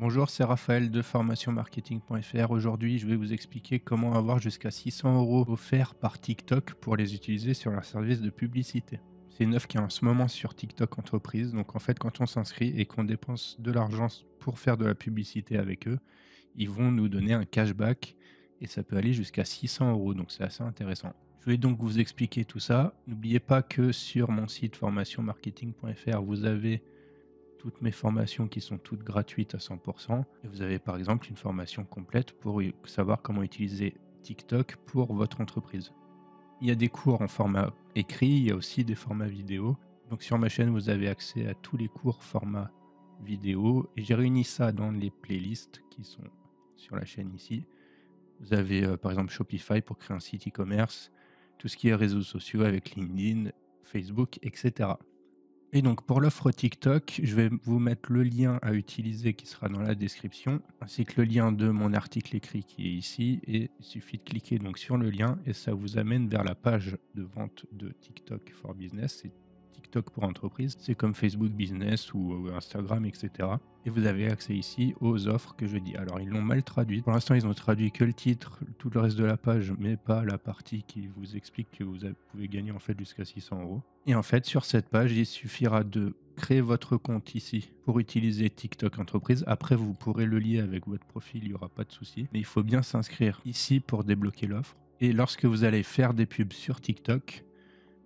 Bonjour, c'est Raphaël de formationmarketing.fr. Aujourd'hui, je vais vous expliquer comment avoir jusqu'à 600 € offerts par TikTok pour les utiliser sur leur service de publicité. C'est une offre qui est en ce moment sur TikTok Entreprise. Donc en fait, quand on s'inscrit et qu'on dépense de l'argent pour faire de la publicité avec eux, ils vont nous donner un cashback et ça peut aller jusqu'à 600 €. Donc c'est assez intéressant. Je vais donc vous expliquer tout ça. N'oubliez pas que sur mon site formationmarketing.fr, vous avez toutes mes formations qui sont toutes gratuites à 100%. Et vous avez par exemple une formation complète pour savoir comment utiliser TikTok pour votre entreprise. Il y a des cours en format écrit, il y a aussi des formats vidéo. Donc sur ma chaîne, vous avez accès à tous les cours format vidéo et j'ai réuni ça dans les playlists qui sont sur la chaîne ici. Vous avez par exemple Shopify pour créer un site e-commerce, tout ce qui est réseaux sociaux avec LinkedIn, Facebook, etc. Et donc pour l'offre TikTok, je vais vous mettre le lien à utiliser qui sera dans la description, ainsi que le lien de mon article écrit qui est ici. Et il suffit de cliquer donc sur le lien et ça vous amène vers la page de vente de TikTok for Business. C'est TikTok pour entreprise, c'est comme Facebook Business ou Instagram, etc. Et vous avez accès ici aux offres que je dis. Alors ils l'ont mal traduit. Pour l'instant, ils ont traduit que le titre, tout le reste de la page, mais pas la partie qui vous explique que pouvez gagner en fait jusqu'à 600 €. Et en fait, sur cette page, il suffira de créer votre compte ici pour utiliser TikTok Entreprise. Après, vous pourrez le lier avec votre profil, il n'y aura pas de souci. Mais il faut bien s'inscrire ici pour débloquer l'offre. Et lorsque vous allez faire des pubs sur TikTok,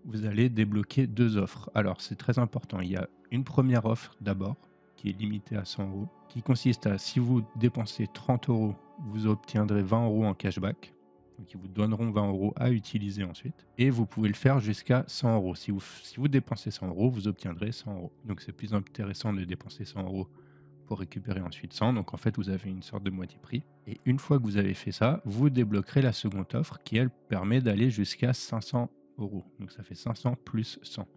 vous allez débloquer 2 offres. Alors, c'est très important. Il y a une première offre d'abord, qui est limitée à 100 €, qui consiste à, si vous dépensez 30 €, vous obtiendrez 20 € en cashback. Donc, ils vous donneront 20 € à utiliser ensuite. Et vous pouvez le faire jusqu'à 100 €. Si vous dépensez 100 €, vous obtiendrez 100 €. Donc, c'est plus intéressant de dépenser 100 € pour récupérer ensuite 100. Donc, en fait, vous avez une sorte de moitié prix. Et une fois que vous avez fait ça, vous débloquerez la seconde offre qui, elle, permet d'aller jusqu'à 500 €. Donc, ça fait 500 plus 100.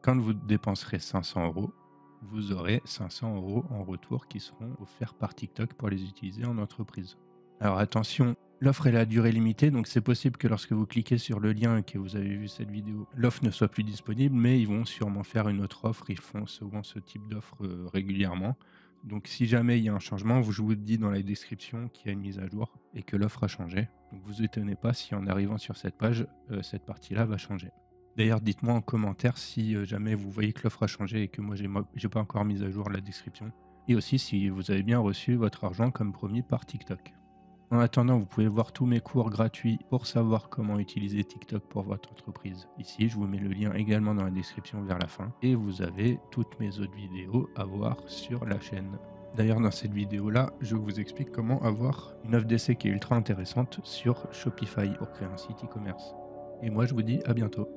Quand vous dépenserez 500 €, vous aurez 500 € en retour qui seront offerts par TikTok pour les utiliser en entreprise. Alors attention, l'offre est à durée limitée, donc c'est possible que lorsque vous cliquez sur le lien et que vous avez vu cette vidéo, l'offre ne soit plus disponible, mais ils vont sûrement faire une autre offre. Ils font souvent ce type d'offre régulièrement. Donc si jamais il y a un changement, je vous dis dans la description qu'il y a une mise à jour et que l'offre a changé. Donc vous étonnez pas si en arrivant sur cette page, cette partie-là va changer. D'ailleurs, dites-moi en commentaire si jamais vous voyez que l'offre a changé et que moi j'ai pas encore mis à jour la description. Et aussi si vous avez bien reçu votre argent comme promis par TikTok. En attendant, vous pouvez voir tous mes cours gratuits pour savoir comment utiliser TikTok pour votre entreprise. Ici, je vous mets le lien également dans la description vers la fin. Et vous avez toutes mes autres vidéos à voir sur la chaîne. D'ailleurs, dans cette vidéo-là, je vous explique comment avoir une offre d'essai qui est ultra intéressante sur Shopify pour créer un site e-commerce. Et moi, je vous dis à bientôt.